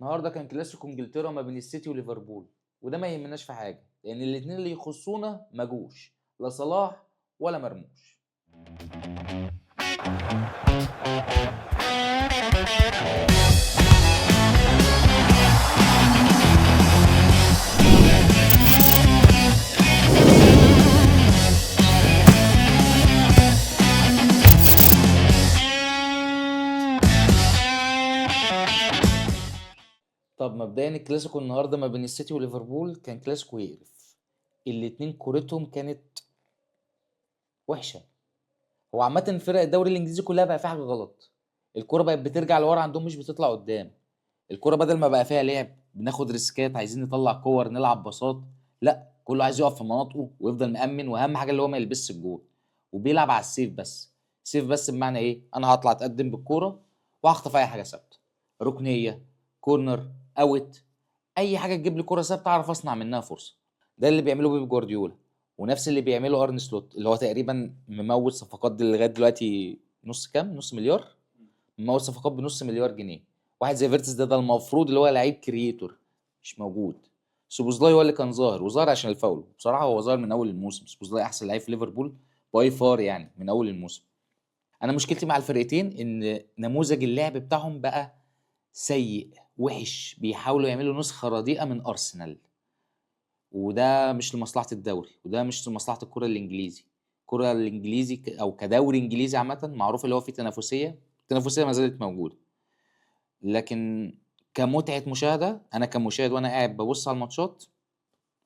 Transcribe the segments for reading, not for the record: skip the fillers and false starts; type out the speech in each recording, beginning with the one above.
النهارده كان كلاسيكو انجلترا ما بين السيتي وليفربول، وده ما يهمناش في حاجه لان الاثنين اللي يخصونا ما جوش، لا صلاح ولا مرموش. طب مبدئيا الكلاسيكو النهارده ما بين السيتي وليفربول كان كلاسيكو يقرف. الاتنين كورتهم كانت وحشه. هو عامه فرق الدوري الانجليزي كلها بقى فيها حاجه غلط. الكوره بقت بترجع لورا عندهم مش بتطلع قدام. الكوره بدل ما بقى فيها لعب بناخد ريسكات، عايزين نطلع كور نلعب باصات. لا، كله عايز يقف في مناطقه ويفضل مأمن، واهم حاجه اللي هو ما يلبسش الجول وبيلعب على السيف بس. سيف بس بمعنى ايه؟ انا هطلع اتقدم بالكوره وهخطف اي حاجه ثابته، ركنيه، كورنر، اوت، اي حاجه تجيب لي كوره ثابته اعرف اصنع منها فرصه. ده اللي بيعمله بيب جوارديولا، ونفس اللي بيعمله ارن سلوت اللي هو تقريبا ممول صفقات دي لغايه دلوقتي نص كام؟ نص مليار. ممول صفقات بنص مليار جنيه. واحد زي فيرتس ده المفروض اللي هو لعيب كرييتور، مش موجود. سوبوزلاي هو اللي كان ظاهر، وظهر عشان الفاول. بصراحه هو ظاهر من اول الموسم. سوبوزلاي احسن لعيب في ليفربول باي فار يعني من اول الموسم. انا مشكلتي مع الفرقتين ان نموذج اللعب بتاعهم بقى سيء وحش، بيحاولوا يعملوا نسخه رديئه من ارسنال، وده مش لمصلحه الدوري، وده مش لمصلحه الكره الانجليزي. الكره الانجليزي او كدوري انجليزي عامه معروف اللي هو فيه تنافسيه. التنافسيه ما زالت موجوده، لكن كمتعه مشاهده انا كمشاهد وانا قاعد ببص على الماتشات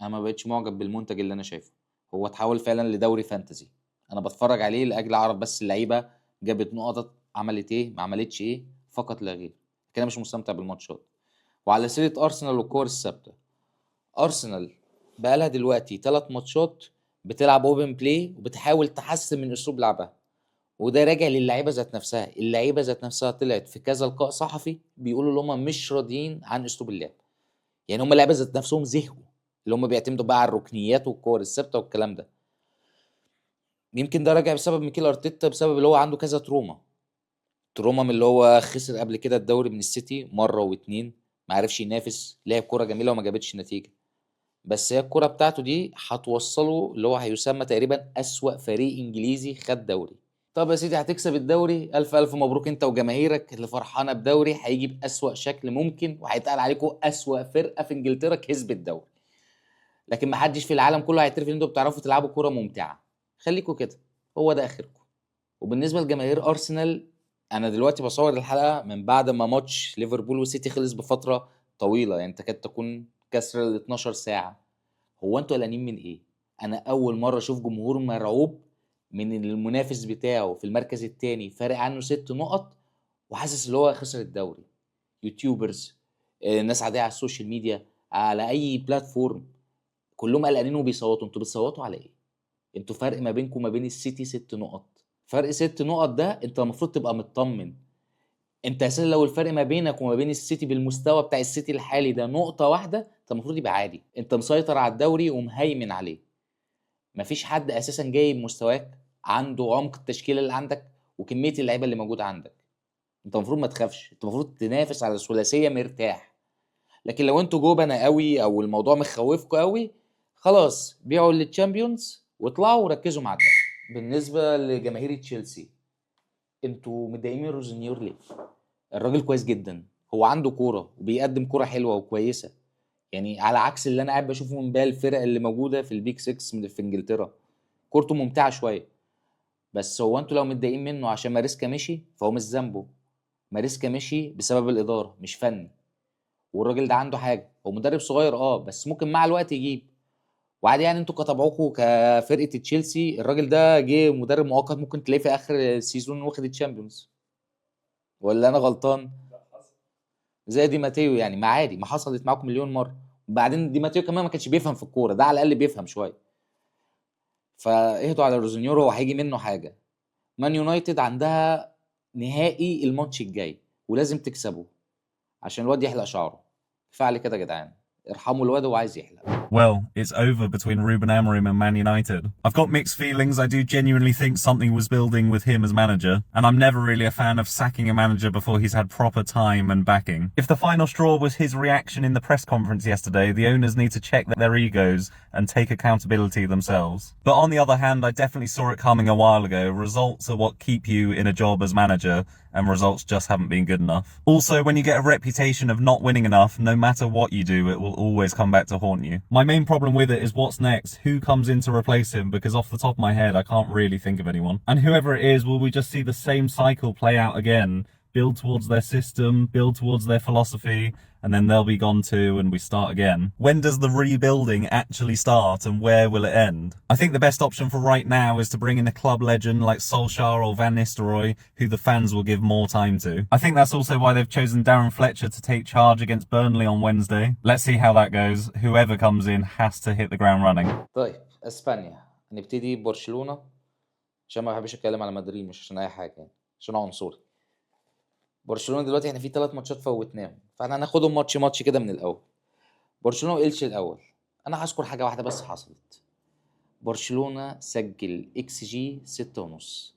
انا ما بقتش معجب بالمنتج اللي انا شايفه. هو اتحول فعلا لدوري فانتزي. انا بتفرج عليه لاجل اعرف بس اللعيبه جابت نقط، عملت ايه، ما عملتش ايه، فقط لا غير. كده مش مستمتع بالماتشات. وعلى سيره ارسنال والكور الثابته، ارسنال بقى لها دلوقتي 3 ماتشات بتلعب اوبن بلاي وبتحاول تحسن من اسلوب لعبها، وده راجع للعيبه ذات نفسها. اللعيبه ذات نفسها طلعت في كذا لقاء صحفي بيقولوا ان هم مش راضيين عن اسلوب اللعب. يعني هم اللعيبه ذات نفسهم زهقوا، اللي هم بيعتمدوا بقى على الركنيات والكور الثابته والكلام ده. يمكن ده راجع بسبب ميكيل ارتيتا، بسبب اللي هو عنده كذا تروما من اللي هو خسر قبل كده الدوري من السيتي مره واتنين، ما عرفش ينافس، لعب كوره جميله وما جابتش نتيجه. بس هي الكوره بتاعته دي هتوصله اللي هو هيسمى تقريبا اسوأ فريق انجليزي خد دوري. طب يا سيدي هتكسب الدوري، الف الف مبروك انت وجماهيرك اللي فرحانه بدوري هيجي باسوأ شكل ممكن، وهيتقال عليكم اسوأ فرقه في انجلترا كسبت الدوري. لكن ما حدش في العالم كله هيعترف ان انتوا بتعرفوا تلعبوا كوره ممتعه. خليكوا كده، هو ده اخركم. وبالنسبه لجماهير ارسنال، انا دلوقتي بصور الحلقه من بعد ما ماتش ليفربول والسيتي خلص بفتره طويله، يعني تكاد تكون كسر ال 12 ساعه. هو انتوا قلقانين من ايه؟ انا اول مره اشوف جمهور مرعوب من المنافس بتاعه في المركز الثاني فارق عنه 6 نقط وحاسس ان هو خسر الدوري. يوتيوبرز، ناس عاديه على السوشيال ميديا، على اي بلاتفورم، كلهم قلقانين وبيصوتوا. انتوا بتصوتوا على ايه؟ انتوا فرق ما بينكم وما بين السيتي 6 نقط. فرق 6 نقط ده انت المفروض تبقى مطمن. انت اساسا لو الفرق ما بينك وما بين السيتي بالمستوى بتاع السيتي الحالي ده نقطة واحدة، انت المفروض يبقى عادي. انت مسيطر على الدوري ومهيمن عليه. مفيش حد اساسا جاي بمستواك عنده عمق التشكيلة اللي عندك وكمية اللعيبة اللي موجودة عندك. انت المفروض ما تخافش، انت المفروض تنافس على الثلاثية مرتاح. لكن لو انتوا جوبنة قوي او الموضوع مخوفكم قوي، خلاص بيعوا للتشامبيونز واطلعوا وركزوا مع الدوري. بالنسبة لجماهير تشيلسي، انتوا متضايقين من روزنيور ليه؟ الراجل كويس جدا، هو عنده كوره وبيقدم كوره حلوه وكويسه. يعني على عكس اللي انا قاعد بشوفه من باقي الفرق اللي موجوده في البيك 6 في انجلترا، كورته ممتعه شويه. بس هو انتوا لو متضايقين منه عشان ماريسكا مشي فهو مش ذنبه. ماريسكا مشي بسبب الاداره مش فني. والراجل ده عنده حاجه، هو مدرب صغير بس ممكن مع الوقت يجيب. وعادي يعني انتوا كطبعكم كفرقه تشيلسي الراجل ده جه مدرب مؤقت، ممكن تلاقيه في اخر السيزون واخد الشامبيونز. ولا انا غلطان؟ زي دي ماتيو يعني، ما عادي، ما حصلت معاكم مليون مره. وبعدين دي ماتيو كمان ما كانش بيفهم في الكوره، ده على الاقل بيفهم شويه. فاهدوا على روزنيورو، هو هيجي منه حاجه. مان يونايتد عندها نهائي الماتش الجاي ولازم تكسبه عشان الواد يحلق شعره. كفايه عليه كده يا جدعان، ارحموا الواد وعايز يحلق. Well, it's over between Ruben Amorim and Man United. I've got mixed feelings. I do genuinely think something was building with him as manager, and I'm never really a fan of sacking a manager before he's had proper time and backing. If the final straw was his reaction in the press conference yesterday, the owners need to check their egos and take accountability themselves. But on the other hand, I definitely saw it coming a while ago. Results are what keep you in a job as manager, and results just haven't been good enough. Also, when you get a reputation of not winning enough, no matter what you do, it will always come back to haunt you. My main problem with it is what's next. Who comes in to replace him? Because off the top of my head, I can't really think of anyone. And whoever it is, will we just see the same cycle play out again? Build towards their system, build towards their philosophy, and then they'll be gone too and we start again. When does the rebuilding actually start, and where will it end? I think the best option for right now is to bring in a club legend like Solskjaer or Van Nistelrooy, who the fans will give more time to. I think that's also why they've chosen Darren Fletcher to take charge against Burnley on Wednesday. Let's see how that goes. Whoever comes in has to hit the ground running. طيب اسبانيا هنبتدي برشلونة، عشان ما بحبش اتكلم على مدريد، مش عشان اي حاجة يعني، عشان عنصري. برشلونة دلوقتي احنا في 3 ماتشات فوتناهم، فاحنا هناخدهم ماتش كده من الاول. برشلونة وإلشي الاول. انا هذكر حاجة واحدة بس حصلت. برشلونة سجل اكس جي 6.5.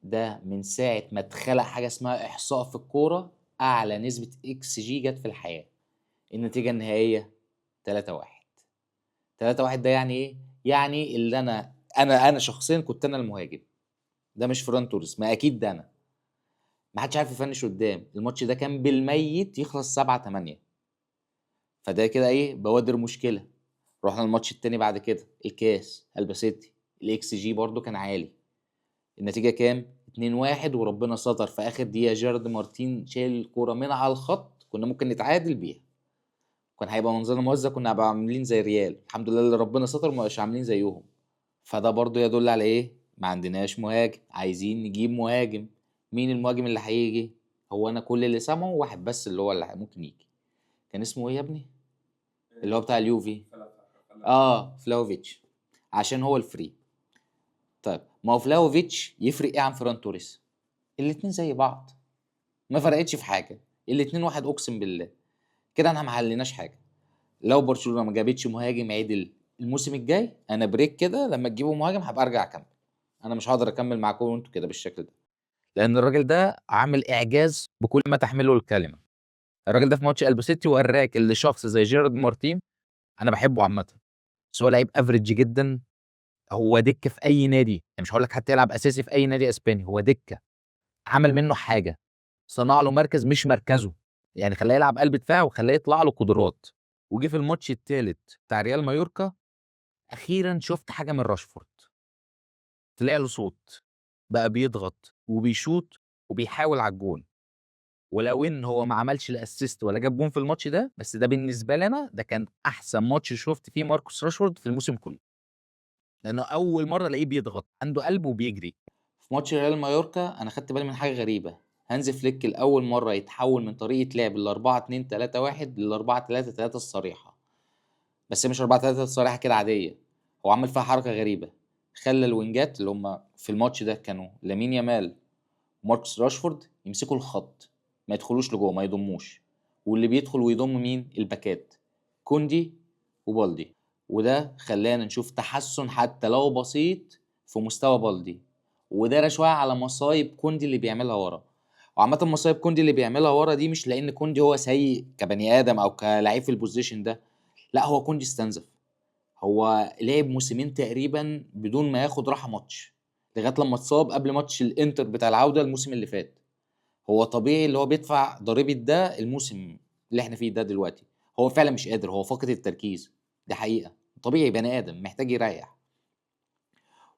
ده من ساعة ما اتخلق حاجة اسمها احصاء في الكورة اعلى نسبة اكس جي جت في الحياة. النتيجة النهائية 3-1. 3-1 ده يعني ايه؟ يعني اللي انا شخصيا كنت انا المهاجم. ده مش فران توريس، ما اكيد ده انا. ما حدش عارف يفنش قدام. الماتش ده كان بالميت يخلص 7-8. فده كده ايه؟ بوادر مشكلة. رحنا الماتش التاني بعد كده، الكاس الباسيتي، الاكس جي برضو كان عالي. النتيجة كام؟ 2-1، وربنا ستر في اخر دقيقة جيرارد مارتين شايل الكورة من على الخط، كنا ممكن نتعادل بيها. كان هيبقى منظرنا موزع، كنا هنبقى عاملين زي الريال. الحمد لله اللي ربنا ستر ما بقاش عاملين زيهم. فده برضو يدل على ايه؟ ما عندناش مهاجم، عايزين نجيب مهاجم. مين المهاجم اللي هيجي؟ هو انا كل اللي سامعه واحد بس اللي هو اللي ممكن يجي. كان اسمه ايه يا ابني؟ اللي هو بتاع اليوفي. فلاوفيتش، عشان هو الفري. طيب ما هو فلاوفيتش يفرق ايه عن فران توريس؟ الاتنين زي بعض، ما فرقتش في حاجه. الاتنين واحد، اقسم بالله. كده احنا ما حليناش حاجه. لو برشلونه ما جابتش مهاجم عدل الموسم الجاي، انا بريك كده. لما تجيبوا مهاجم هبقى ارجع اكمل. انا مش هقدر اكمل معاكم وانتوا كده بالشكل ده، لان الراجل ده عامل اعجاز بكل ما تحمله الكلمه. الراجل ده في ماتش الباسيتي وراك اللي شخص زي جيرارد مارتين انا بحبه عامه، بس هو لعيب افريج جدا. هو دكه في اي نادي، يعني مش هقول لك حتى يلعب اساسي في اي نادي اسباني، هو دكه. عمل منه حاجه، صنع له مركز مش مركزه، يعني خلاه يلعب قلب دفاع وخلاه يطلع له قدرات. وجي في الماتش الثالث بتاع ريال مايوركا اخيرا شفت حاجه من راشفورد. طلع له صوت، بقى بيضغط وبيشوط وبيحاول على الجون. ولو ان هو ما عملش الاسيست ولا جاب جون في الماتش ده، بس ده بالنسبه لي انا ده كان احسن ماتش شفت فيه ماركوس راشفورد في الموسم كله، لانه اول مره الاقيه بيضغط، عنده قلب وبيجري. في ماتش ريال مايوركا انا خدت بالي من حاجه غريبه. هانز فليك لاول مره يتحول من طريقه لعب ال 4-2-3-1 لل 4-3-3 الصريحه. بس مش 4-3 الصريحه كده عاديه، هو عمل فيها حركه غريبه. خلى الوينجات اللي هم في الماتش ده كانوا لامين يامال وماركوس راشفورد يمسكوا الخط، ما يدخلوش لجوه، ما يضموش. واللي بيدخل ويضم مين؟ الباكات، كوندي وبالدي. وده خلانا نشوف تحسن حتى لو بسيط في مستوى بالدي، ودار شويه على مصايب كوندي اللي بيعملها ورا. وعامه مصايب كوندي اللي بيعملها ورا دي مش لان كوندي هو سيء كبني ادم او كلاعب في البوزيشن ده، لا، هو كوندي استنزف. هو لعب موسمين تقريبا بدون ما ياخد راحه ماتش، لغايه لما اتصاب قبل ماتش الانتر بتاع العوده الموسم اللي فات. هو طبيعي اللي هو بيدفع ضريبه ده الموسم اللي احنا فيه ده دلوقتي. هو فعلا مش قادر، هو فاقد التركيز، دي حقيقه. طبيعي، بني ادم محتاج يريح.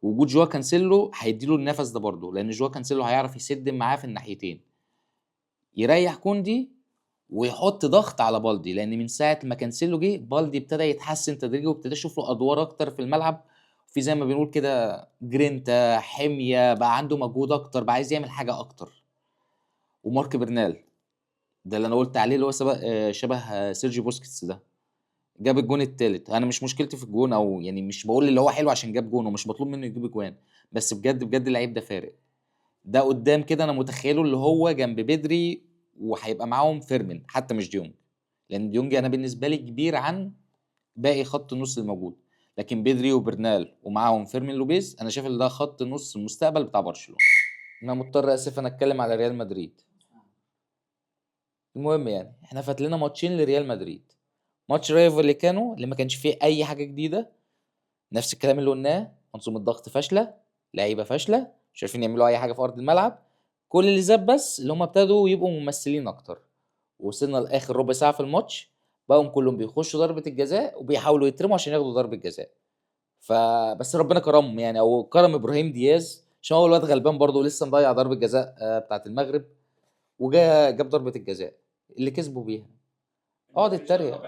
وجود جوا كانسيلو هيديله النفس ده برضه، لان جوا كانسيلو هيعرف يسد معاه في الناحيتين، يريح كوندي ويحط ضغط على بالدي. لان من ساعه ما كانسيلو جه بالدي ابتدى يتحسن تدريجي، وابتدى اشوف له ادوار اكتر في الملعب، في زي ما بنقول كده جرينتا، حميه، بقى عنده مجهود اكتر، بقى عايز يعمل حاجه اكتر. ومارك برنال ده اللي انا قلت عليه اللي هو شبه سيرجيو بوسكيتس ده، جاب الجون الثالث. انا مش مشكلتي في الجون، او يعني مش بقول اللي هو حلو عشان جاب جون، ومش مطلوب منه يجيب اجوان، بس بجد بجد اللعيب ده فارق. ده قدام كده انا متخيله اللي هو جنب بدري، وهيبقى معاهم فيرمين حتى مش ديونج، لان ديونج انا بالنسبه لي كبير عن باقي خط النص الموجود. لكن بدري وبرنال ومعاهم فيرمين لوبيز، انا شايف ان ده خط نص المستقبل بتاع برشلونه. انا مضطر اسف انا اتكلم على ريال مدريد. المهم يعني احنا فات لنا ماتشين لريال مدريد. ماتش رايو فاليكانو اللي ما كانش فيه اي حاجه جديده، نفس الكلام اللي قلناه، منظومه ضغط فاشله، لعيبه فاشله، مش عارفين يعملوا اي حاجه في ارض الملعب. كل اللي زاد بس اللي هم ابتدوا يبقوا ممثلين اكتر. وصلنا لاخر ربع ساعه في الماتش بقوا كلهم بيخشوا ضربه الجزاء وبيحاولوا يترموا عشان ياخدوا ضربه جزاء. فبس ربنا كرمهم يعني، او كرم ابراهيم دياز عشان هو الواد غلبان برضه لسه مضيع ضربه جزاء بتاعه المغرب، جاب ضربه الجزاء اللي كسبوا بيها. اقعد اتريق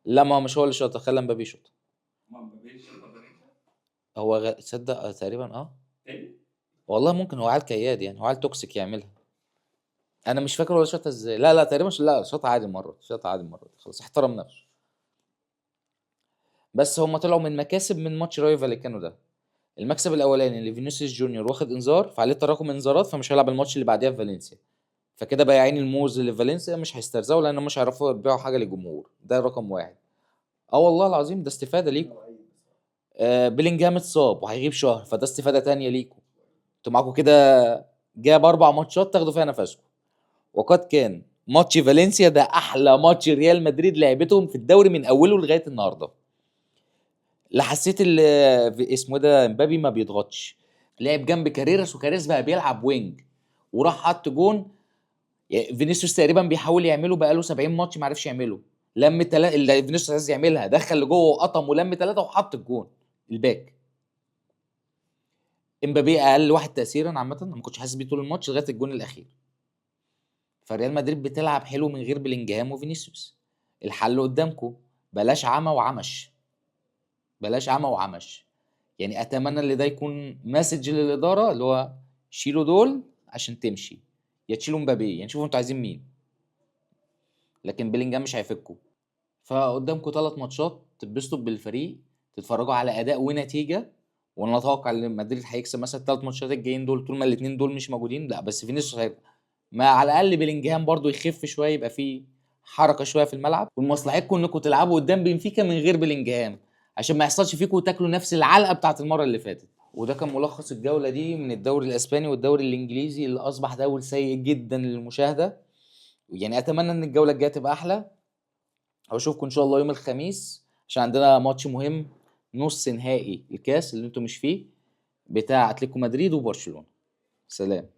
لا ما هو مش هو اللي شاطها، خلى مبابي يشوط. هو تصدق تقريبا والله ممكن هو عيل كياد يعني، هو عيل توكسيك يعملها. انا مش فاكر هو شاطها ازاي، لا تقريبا لا شاطها عادي مره، شاطها عادي مره، خلاص احترم نفسه. بس هم طلعوا من مكاسب من ماتش رايو فاليكانو ده. المكسب الاولاني اللي فينيسيوس جونيور واخد انذار فعليه تراكم انذارات فمش هيلعب الماتش اللي بعديها في فالنسيا، فكده بقى عين الموز اللي في فالنسيا مش هيسترزقوا لانهم مش هيعرفوا يبيعوا حاجه للجمهور. ده رقم واحد. والله العظيم ده استفاده ليكم. بيلينجهام اتصاب وهيغيب شهر فده استفاده تانية ليكم. انتوا معاكم كده جاب 4 ماتشات تاخدوا فيها نفسكم. وقد كان ماتش فالنسيا ده احلى ماتش ريال مدريد لعبتهم في الدوري من اوله لغايه النهارده. لا حسيت اسمه ده مبابي ما بيضغطش، لعب جنب كاريراس وكاريراس بقى بيلعب وينج وراح حط جون. فينيسيوس تقريبا بيحاول يعمله بقاله 70 ماتش ما عرفش يعمله. لم اللي فينيسيوس عايز يعملها دخل لجوه وقطم ولم 3 وحط الجون الباك. امبابي اقل واحد تاثيرا عامه، ما كنتش حاسس بيه طول الماتش لغايه الجون الاخير. فريال مدريد بتلعب حلو من غير بلينجهام وفينيسيوس. الحل قدامكم، بلاش عمى وعمش، بلاش عمى وعمش. يعني اتمنى ان ده يكون مسج للاداره اللي هو شيلوا دول عشان تمشي، يا تشيلوا مبابي يعني شوفوا انتوا عايزين مين. لكن بيلينجهام مش هيفكوا. فقدامكم 3 ماتشات تتبسطوا بالفريق، تتفرجوا على اداء ونتيجه. وانا اتوقع ان مدريد هيكسب مثلا ال3 ماتشات الجايين دول طول ما الاثنين دول مش موجودين. لا بس فينيسيوس هيبقى ما على الاقل بيلينجهام برضو يخف شويه، يبقى فيه حركه شويه في الملعب. ومصلحتكم انكم تلعبوا قدام بنفيكا من غير بيلينجهام عشان ما يحصلش فيكم تاكلوا نفس العلقه بتاعت المره اللي فاتت. وده كان ملخص الجوله دي من الدوري الاسباني والدوري الانجليزي اللي اصبح دوري سيء جدا للمشاهده. يعني اتمنى ان الجوله الجايه تبقى احلى. واشوفكم ان شاء الله يوم الخميس عشان عندنا ماتش مهم، نص نهائي الكاس اللي انتم مش فيه بتاع اتلتيكو مدريد وبرشلونه. سلام.